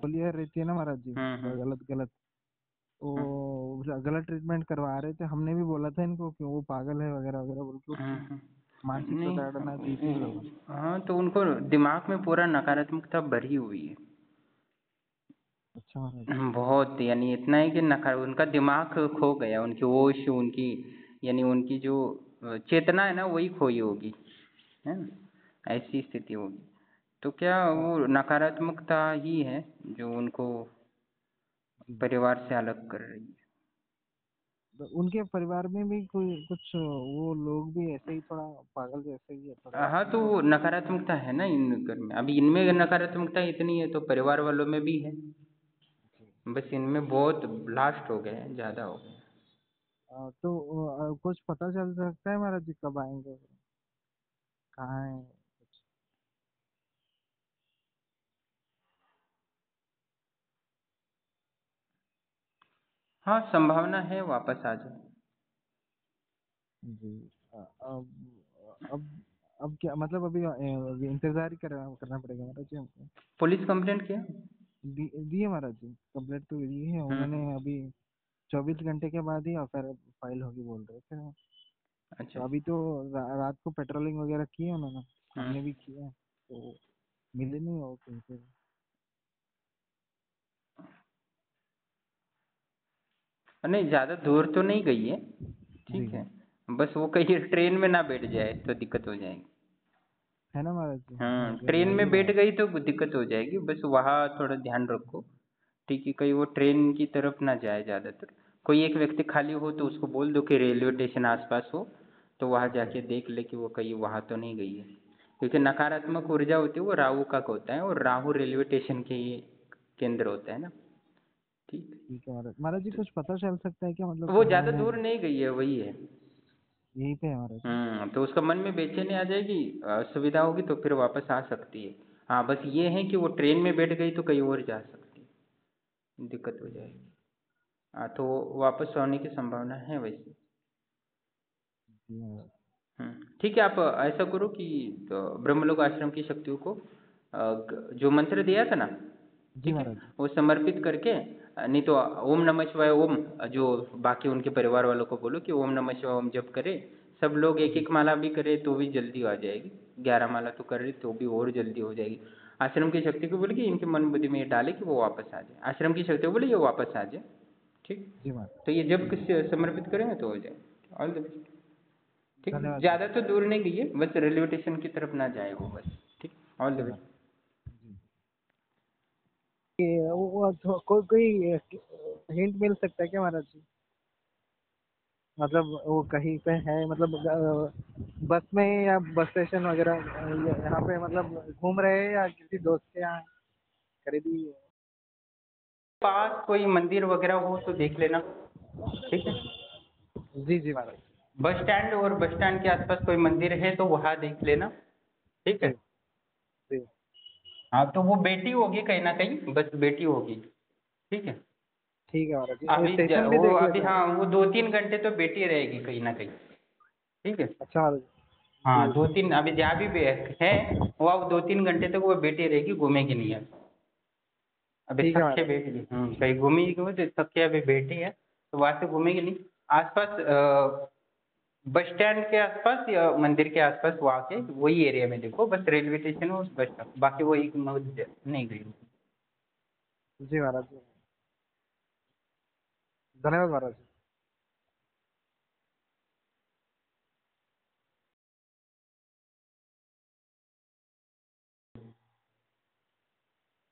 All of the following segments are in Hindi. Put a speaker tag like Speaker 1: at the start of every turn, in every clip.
Speaker 1: गोलियां रहती है ना महाराज जी,
Speaker 2: हम्म।
Speaker 1: गलत गलत,
Speaker 2: हम्म
Speaker 1: वो गलत ट्रीटमेंट करवा रहे थे। हमने भी बोला था इनको कि वो पागल है वगैरह वगैरह बोल के,
Speaker 2: हम्म,
Speaker 1: उसकी मानसिक
Speaker 2: नहीं।
Speaker 1: प्रताड़ना दी थी लोगों ने।
Speaker 2: हाँ, तो उनको दिमाग में पूरा नकारात्मकता भरी हुई है।
Speaker 1: अच्छा महाराज।
Speaker 2: बहुत, यानी इतना है कि नकार उनका दिमाग खो गया, उनकी होश, उनकी यानी उनकी जो चेतना है ना, वही खोई होगी, है ना, ऐसी स्थिति होगी। तो क्या
Speaker 1: हाँ,
Speaker 2: वो नकारात्मकता ही है जो उनको
Speaker 1: जी जी।
Speaker 2: परिवार से अलग कर रही है।
Speaker 1: तो उनके परिवार में भी कोई कुछ वो लोग भी ऐसे ही थोड़ा पागल जैसे ही है थोड़ा।
Speaker 2: हाँ, तो वो नकारात्मकता है ना इन घर में, अभी इनमें नकारात्मकता इतनी है तो परिवार वालों में भी है।
Speaker 1: जी।
Speaker 2: बस इनमें बहुत ब्लास्ट हो गए हैं, ज्यादा हो गए।
Speaker 1: तो कुछ पता चल सकता है महाराज जी कब आएंगे, कहाँ है कुछ?
Speaker 2: हाँ, संभावना है वापस आ जाए।
Speaker 1: जी। अब अब क्या मतलब, अभी इंतजार ही करना पड़ेगा महाराज जी हमको।
Speaker 2: पुलिस कंप्लेंट किया?
Speaker 1: दिए महाराज जी, कंप्लेंट तो दी है उन्होंने
Speaker 2: हम्म।
Speaker 1: अभी। 24 घंटे के बाद ही एफआईआर फाइल होगी बोल रहे थे।
Speaker 2: अच्छा
Speaker 1: तो
Speaker 2: अच्छा।
Speaker 1: अभी तो रात को पेट्रोलिंग वगैरह की है उन्होंने,
Speaker 2: हम्म।
Speaker 1: हमने भी किया है, तो मिले नहीं हो कहीं पे।
Speaker 2: नहीं, ज्यादा दूर तो नहीं गई है,
Speaker 1: जी
Speaker 2: ठीक
Speaker 1: जी।
Speaker 2: है। बस वो कहीं ट्रेन में ना बैठ जाए तो दिक्कत हो जाएगी।
Speaker 1: है ना महाराज जी,
Speaker 2: हाँ, ट्रेन
Speaker 1: वही
Speaker 2: में बैठ
Speaker 1: बात।
Speaker 2: गई तो दिक्कत हो जाएगी, बस वहाँ थोड़ा ध्यान रखो, ठीक है, कहीं वो ट्रेन की तरफ ना जाए ज़्यादातर। कोई एक व्यक्ति खाली हो तो उसको बोल दो कि रेलवे स्टेशन आसपास हो, तो वहाँ
Speaker 1: जी
Speaker 2: जाके देख ले कि वो कहीं वहाँ तो नहीं गई है। क्योंकि नकारात्मक ऊर्जा होती है वो राहु का होता है, और राहु रेलवे स्टेशन के ही केंद्र होता है ना, ठीक है।
Speaker 1: ठीक है महाराज। महाराज जी कुछ पता चल सकता है क्या, मतलब
Speaker 2: वो
Speaker 1: कहाँ
Speaker 2: ज़्यादा
Speaker 1: है?
Speaker 2: दूर नहीं गई है, वही है।
Speaker 1: यहीं पे है महाराज जी।
Speaker 2: तो उसका मन में बेचैनी आ जाएगी, असुविधा होगी तो फिर वापस आ सकती है। हाँ, बस ये है कि वो ट्रेन में बैठ गई तो कहीं और जा सकती है, दिक्कत हो
Speaker 1: जी
Speaker 2: जाएगी। हाँ, तो वापस आने की संभावना है वैसे।
Speaker 1: जी महाराज।
Speaker 2: ठीक है, आप ऐसा करो कि तो ब्रह्मलोक आश्रम की शक्तियों को जो मंत्र दिया था ना,
Speaker 1: जी
Speaker 2: ठीक है,
Speaker 1: महाराज जी।
Speaker 2: वो समर्पित करके नहीं तो ओम नमः शिवाय ओम, जो बाकी उनके परिवार वालों को बोलो कि ओम नमः शिवाय ओम जप करे। सब लोग एक
Speaker 1: जी
Speaker 2: एक माला भी करे तो भी जल्दी आ जाएगी। 11 माला तो कर रहे तो भी और जल्दी हो जाएगी। आश्रम की शक्ति को बोले कि इनके मन बुद्धि में ये डाले कि वो वापस आ जाए, आश्रम की शक्ति को बोले ये वापस आ जाए, ठीक।
Speaker 1: जी महाराज।
Speaker 2: तो ये जब किसी समर्पित करेंगे तो हो जाए। All the best. ठीक है,
Speaker 1: धन्यवाद
Speaker 2: ज़्यादा
Speaker 1: महाराज।
Speaker 2: तो दूर नहीं गई है, बस रेलवे स्टेशन की तरफ ना जाए वो, बस। ठीक। ऑल द
Speaker 1: जी
Speaker 2: बेस्ट।
Speaker 1: महाराज। जी। कोई हिंट मिल सकता है क्या महाराज जी, मतलब वो कहीं पे है, मतलब बस में या बस स्टेशन वगैरह, यहाँ पे मतलब घूम रहे हैं या किसी दोस्त के यहाँ खरीदी?
Speaker 2: पास कोई मंदिर वगैरह हो तो देख लेना, ठीक है।
Speaker 1: जी जी महाराज।
Speaker 2: बस स्टैंड और बस स्टैंड के आसपास कोई मंदिर है तो वहाँ देख लेना, ठीक है।
Speaker 1: जी जी।
Speaker 2: हाँ, तो वो बेटी होगी कहीं ना कहीं, बस बेटी होगी, ठीक है।
Speaker 1: ठीक है महाराज जी, स्टेशन भी
Speaker 2: वो
Speaker 1: देख
Speaker 2: अभी,
Speaker 1: लेते हैं।
Speaker 2: हाँ, वो 2-3 घंटे तो बेटी रहेगी कहीं ना कहीं, ठीक है।
Speaker 1: अच्छा महाराज
Speaker 2: हाँ,
Speaker 1: जी।
Speaker 2: दो तीन अभी जहाँ भी है, वो अब 2-3 घंटे तक वो बेटी रहेगी, घूमेगी नहीं अब। अभी
Speaker 1: ठीक है
Speaker 2: थक के
Speaker 1: महाराज।
Speaker 2: बैठ गई, कहीं घूमेगी क्यों, तो थक के अभी बैठी है तो वहाँ से घूमेगी नहीं। आसपास बस स्टैंड के आसपास या मंदिर के आसपास वहाँ के वही एरिया में देखो, बस रेलवे स्टेशन और बस स्टॉप, बाकी वो एक मध्य नहीं गई।
Speaker 1: जी महाराज जी। धन्यवाद महाराज।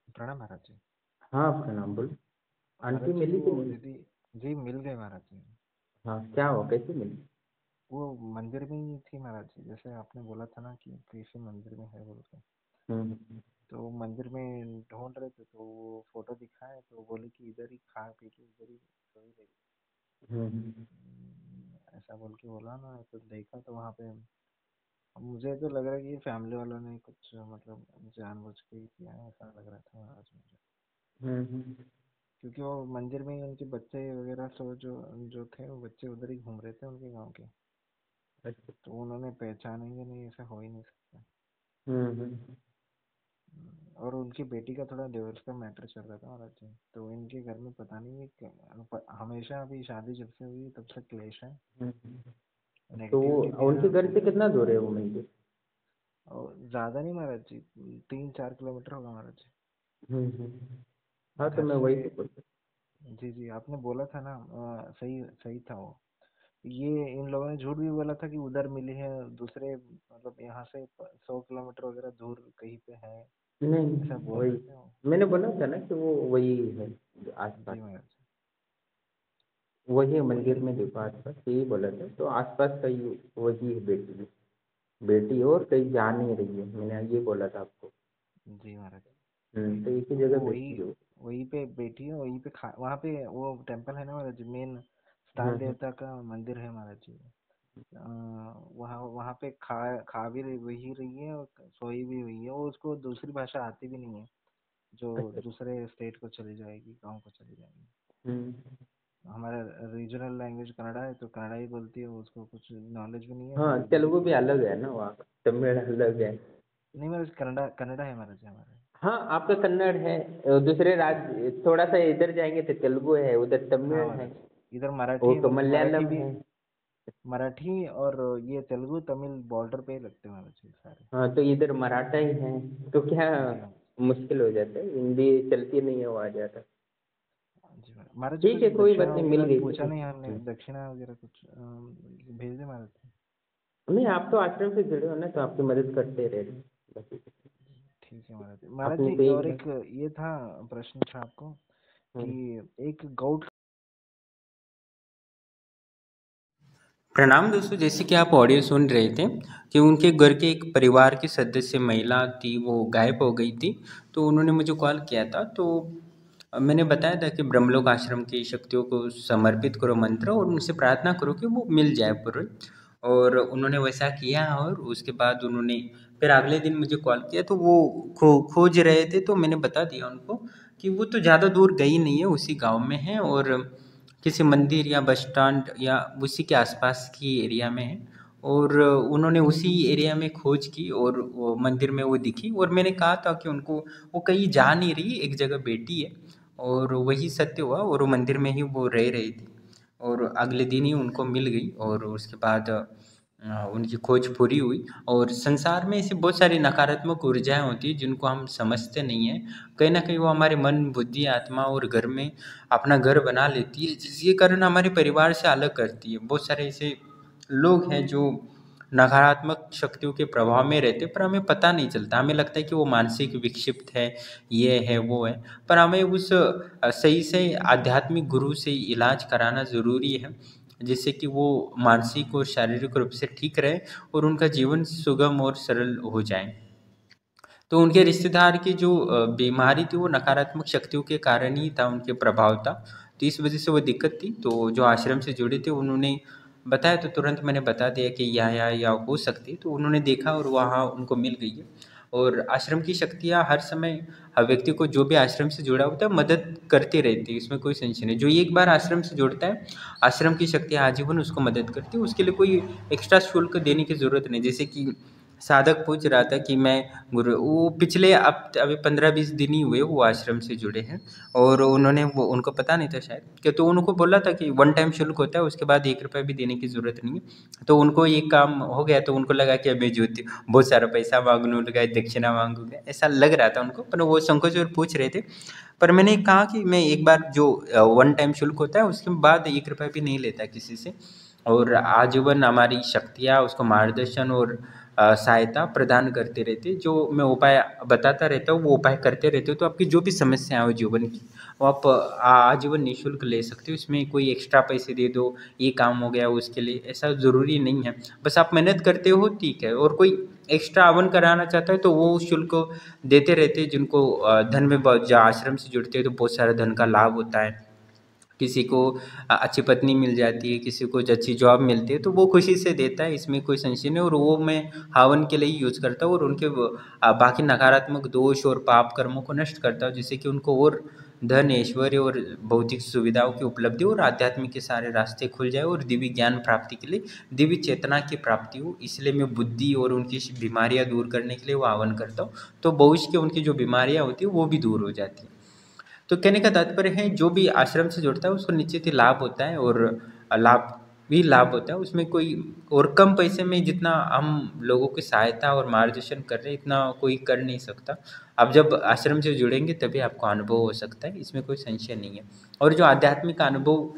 Speaker 1: प्रणाम महाराज जी।
Speaker 2: हाँ, प्रणाम, बोलो। आंटी
Speaker 1: महाराज जी
Speaker 2: मिली कि
Speaker 1: वो
Speaker 2: नहीं?
Speaker 1: दीदी, जी मिल गए महाराज जी।
Speaker 2: हाँ, क्या हो, कैसे मिली?
Speaker 1: वो मंदिर में ही थी महाराज जी, जैसे आपने बोला था ना कि कृषि मंदिर में है बोल के।
Speaker 2: हम्म
Speaker 1: तो मंदिर में ढूंढ रहे थे तो वो फोटो दिखाए तो बोले कि इधर ही खा पी के इधर ही सोई रही।
Speaker 2: हम्म
Speaker 1: ऐसा बोल के बोला ना, तो देखा तो वहाँ पे मुझे तो लग रहा है कि फैमिली वालों ने कुछ मतलब जानबूझ के ही किया है, ऐसा लग रहा था महाराज मुझे।
Speaker 2: हम्म।
Speaker 1: क्योंकि वो मंदिर में ही उनके बच्चे वगैरह सब जो जो थे, वो बच्चे उधर ही घूम रहे थे उनके गांव के।
Speaker 2: अच्छा।
Speaker 1: तो उन्होंने पहचानेंगे नहीं, ऐसा हो ही नहीं सकता।
Speaker 2: हम्म।
Speaker 1: और उनकी बेटी का थोड़ा डिवोर्स का मैटर चल रहा था महाराज जी। तो इनके घर में पता नहीं है हमेशा अभी शादी जब से हुई तब से क्लेश है,
Speaker 2: तो
Speaker 1: नेगेटिविटी भी है
Speaker 2: उनके
Speaker 1: और
Speaker 2: घर से कितना दूर है वो मंदिर?
Speaker 1: ज्यादा नहीं महाराज जी, 3-4 किलोमीटर होगा महाराज जी।
Speaker 2: हाँ तो
Speaker 1: घर
Speaker 2: मैं
Speaker 1: से।
Speaker 2: वही तो बोल रहा
Speaker 1: जी जी, आपने बोला था ना, सही सही था वो। ये इन लोगों ने झूठ भी बोला था कि उधर मिली है, दूसरे मतलब यहाँ से 100 किलोमीटर वगैरह दूर कहीं पे है,
Speaker 2: हूँ।
Speaker 1: ऐसा
Speaker 2: नहीं,
Speaker 1: बोल
Speaker 2: वही
Speaker 1: रहे थे वो।
Speaker 2: मैंने बोला था ना कि वो वही है आसपास,
Speaker 1: जी महाराज।
Speaker 2: वही
Speaker 1: वही
Speaker 2: मंदिर में देखो आसपास, यही बोला था। तो आसपास का ही वही है बेटी, बेटी और कहीं जा नहीं रही है, मैंने ये बोला था आपको।
Speaker 1: जी महाराज।
Speaker 2: तो एक ही
Speaker 1: वो
Speaker 2: जगह
Speaker 1: वही
Speaker 2: बैठी हो।
Speaker 1: वहीं पे बैठी है, वहीं पे वहाँ पे वो टेम्पल है ना महाराज जी, मेन स्थान
Speaker 2: हम्म।
Speaker 1: देवता का मंदिर है महाराज जी। वहाँ वहाँ पे खा खा भी वही रही है और सोई भी हुई है। वो उसको दूसरी भाषा आती भी नहीं है, जो
Speaker 2: अच्छा।
Speaker 1: दूसरे स्टेट को चली जाएगी, गाँव को चली जाएगी।
Speaker 2: हम्म।
Speaker 1: हमारा रीजनल लैंग्वेज कन्नड़ा है, तो कन्नड़ा ही बोलती है, उसको कुछ नॉलेज भी नहीं है
Speaker 2: हाँ
Speaker 1: तो इधर
Speaker 2: तेलुगु भी अलग है ना वहाँ का, तमिल अलग है।
Speaker 1: नहीं महाराज, कन्नड़ा कन्नड़ा है महाराज जी हमारे।
Speaker 2: हाँ आपका कन्नड़ है, दूसरे राज्य थोड़ा सा इधर जाएंगे तो तेलुगु है, उधर
Speaker 1: हाँ
Speaker 2: तमिल है,
Speaker 1: महाराज, इधर मराठी,
Speaker 2: वो
Speaker 1: मराठी
Speaker 2: मलयालम
Speaker 1: भी,
Speaker 2: है।
Speaker 1: मराठी और ये तेलुगु तमिल बॉर्डर पे ही लगते हैं महाराज जी सारे।
Speaker 2: हाँ तो इधर मराठा ही है, तो क्या
Speaker 1: जी हाँ।
Speaker 2: मुश्किल हो जाता है, हिंदी चलती नहीं है वहाँ ज़्यादा।
Speaker 1: जी महाराज जी,
Speaker 2: ठीक
Speaker 1: कुछ
Speaker 2: है कोई बात
Speaker 1: दक्षिणा
Speaker 2: नहीं, मिल
Speaker 1: वगैरह
Speaker 2: गई
Speaker 1: पूछा
Speaker 2: तो।
Speaker 1: नहीं हमने, दक्षिणा वगैरह कुछ भेज दे महाराज जी।
Speaker 2: नहीं आप तो आश्रम से जुड़े हो ना, तो आपकी मदद करते रहे बाकी कुछ नहीं।
Speaker 1: ठीक है महाराज जी। महाराज
Speaker 2: अपने
Speaker 1: जी
Speaker 2: पे
Speaker 1: और
Speaker 2: एक
Speaker 1: एक ये था, प्रश्न था आपको
Speaker 2: हाँ।
Speaker 1: कि एक गौट।
Speaker 2: प्रणाम दोस्तों, जैसे कि आप ऑडियो सुन रहे थे कि उनके घर के एक परिवार की सदस्य महिला थी, वो गायब हो गई थी। तो उन्होंने मुझे कॉल किया था, तो मैंने बताया था कि ब्रह्मलोक आश्रम की शक्तियों को समर्पित करो मंत्र और उनसे प्रार्थना करो कि वो मिल जाए पूर्ण। और उन्होंने वैसा किया और उसके बाद उन्होंने फिर अगले दिन मुझे कॉल किया, तो वो खोज रहे थे। तो मैंने बता दिया उनको कि वो तो ज़्यादा दूर गई नहीं है, उसी गांव में है और किसी मंदिर या बस स्टैंड या उसी के आसपास की एरिया में है। और उन्होंने उसी एरिया में खोज की और वो मंदिर में वो दिखी। और मैंने कहा था कि उनको वो कहीं जा नहीं रही, एक जगह बैठी है। और वही सत्य हुआ और वो मंदिर में ही वो रह रही थी। और अगले दिन ही उनको मिल गई और उसके बाद उनकी खोज पूरी हुई। और संसार में ऐसी बहुत सारी नकारात्मक ऊर्जाएं होती हैं जिनको हम समझते नहीं हैं। कहीं ना कहीं वो हमारे मन, बुद्धि, आत्मा और घर में अपना घर बना लेती है, जिसके कारण हमारे परिवार से अलग करती है। बहुत सारे ऐसे लोग हैं जो नकारात्मक शक्तियों के प्रभाव में रहते हैं, पर हमें पता नहीं चलता। हमें लगता है कि वो मानसिक विक्षिप्त है, ये है वो है। पर हमें उस सही से आध्यात्मिक गुरु से इलाज कराना ज़रूरी है, जिससे कि वो मानसिक और शारीरिक रूप से ठीक रहे और उनका जीवन सुगम और सरल हो जाए। तो उनके रिश्तेदार की जो बीमारी थी वो नकारात्मक शक्तियों के कारण ही था, उनके प्रभाव था। तो इस वजह से वो दिक्कत थी। तो जो आश्रम से जुड़े थे उन्होंने बताया, तो तुरंत मैंने बता दिया कि या हो सकती। तो उन्होंने देखा और वहाँ उनको मिल गई है। और आश्रम की शक्तियाँ हर समय हर व्यक्ति को, जो भी आश्रम से जुड़ा होता है, मदद करते रहती है, इसमें कोई संशय नहीं। जो एक बार आश्रम से जुड़ता है, आश्रम की शक्तियाँ आजीवन उसको मदद करती है। उसके लिए कोई एक्स्ट्रा शुल्क देने की ज़रूरत नहीं। जैसे कि साधक पूछ रहा था कि मैं गुरु, वो पिछले अब अभी 15-20 दिन ही हुए वो आश्रम से जुड़े हैं। और उन्होंने वो, उनको पता नहीं था शायद कि, तो उनको बोला था कि वन टाइम शुल्क होता है, उसके बाद 1 रुपया भी देने की ज़रूरत नहीं है। तो उनको ये काम हो गया, तो उनको लगा कि अभी ज्योति बहुत सारा पैसा मांगने लगा, दक्षिणा मांगूंगा, ऐसा लग रहा था उनको। पर वो संकोच और पूछ रहे थे। पर मैंने कहा कि मैं एक बार जो वन टाइम शुल्क होता है उसके बाद 1 रुपया भी नहीं लेता किसी से। और आजीवन हमारी शक्तियाँ उसको मार्गदर्शन और सहायता प्रदान करते रहते। जो मैं उपाय बताता रहता हूँ वो उपाय करते रहते हो, तो आपकी जो भी समस्याएं हो जीवन की, वो आप आजीवन निःशुल्क ले सकते हो। इसमें कोई एक्स्ट्रा पैसे दे दो, ये काम हो गया उसके लिए, ऐसा ज़रूरी नहीं है। बस आप मेहनत करते हो, ठीक है। और कोई एक्स्ट्रा हवन कराना चाहता है तो वो शुल्क देते रहते हैं। जिनको धन में जो आश्रम से जुड़ते हैं तो बहुत सारा धन का लाभ होता है। किसी को अच्छी पत्नी मिल जाती है, किसी को अच्छी जॉब मिलती है, तो वो खुशी से देता है, इसमें कोई संशय नहीं। और वो मैं हवन के लिए ही यूज़ करता हूँ और उनके बाकी नकारात्मक दोष और पाप कर्मों को नष्ट करता हूँ, जिससे कि उनको और धन ऐश्वर्य और भौतिक सुविधाओं की उपलब्धि और आध्यात्मिक के सारे रास्ते खुल जाए और दिव्य ज्ञान प्राप्ति के लिए दिव्य चेतना की प्राप्ति हो। इसलिए मैं बुद्धि और उनकी बीमारियां दूर करने के लिए वो आह्वान करता हूँ, तो भविष्य की उनकी जो बीमारियां होती है वो भी दूर हो जाती है। तो कहने का तात्पर्य है जो भी आश्रम से जुड़ता है उसको निश्चित ही लाभ होता है, और लाभ भी लाभ होता है उसमें कोई, और कम पैसे में जितना हम लोगों की सहायता और मार्गदर्शन कर रहे हैं इतना कोई कर नहीं सकता। आप जब आश्रम से जुड़ेंगे तभी आपको अनुभव हो सकता है, इसमें कोई संशय नहीं है। और जो आध्यात्मिक अनुभव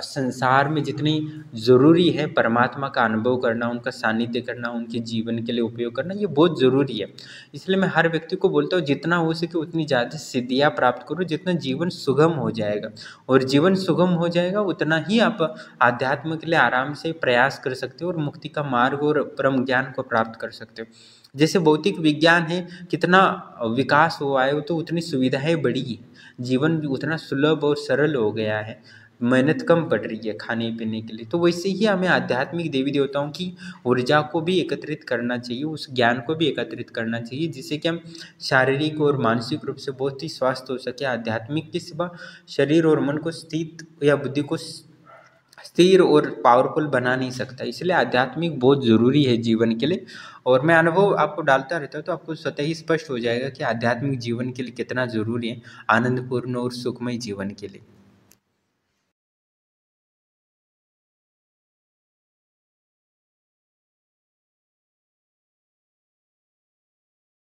Speaker 2: संसार में जितनी ज़रूरी है, परमात्मा का अनुभव करना, उनका सानिध्य करना, उनके जीवन के लिए उपयोग करना, ये बहुत ज़रूरी है। इसलिए मैं हर व्यक्ति को बोलता हूँ जितना हो सके उतनी ज़्यादा सिद्धियाँ प्राप्त करो, जितना जीवन सुगम हो जाएगा, और जीवन सुगम हो जाएगा उतना ही आप आध्यात्म के लिए आराम से प्रयास कर सकते हो और मुक्ति का मार्ग और परम ज्ञान को प्राप्त कर सकते हो। जैसे भौतिक विज्ञान है, कितना विकास हुआ है तो उतनी सुविधाएं बढ़ी है, जीवन उतना सुलभ और सरल हो गया है, मेहनत कम पड़ रही है खाने पीने के लिए। तो वैसे ही हमें आध्यात्मिक देवी देवताओं की ऊर्जा को भी एकत्रित करना चाहिए, उस ज्ञान को भी एकत्रित करना चाहिए, जिससे कि हम शारीरिक और मानसिक रूप से बहुत ही स्वस्थ हो सके। आध्यात्मिक के सिवा शरीर और मन को स्थित या बुद्धि को स्थिर और पावरफुल बना नहीं सकता। इसलिए आध्यात्मिक बहुत ज़रूरी है जीवन के लिए, और मैं अनुभव आपको डालता रहता हूँ तो आपको स्वतः ही स्पष्ट हो जाएगा कि आध्यात्मिक जीवन के लिए कितना ज़रूरी है, आनंदपूर्ण और सुखमय जीवन के लिए।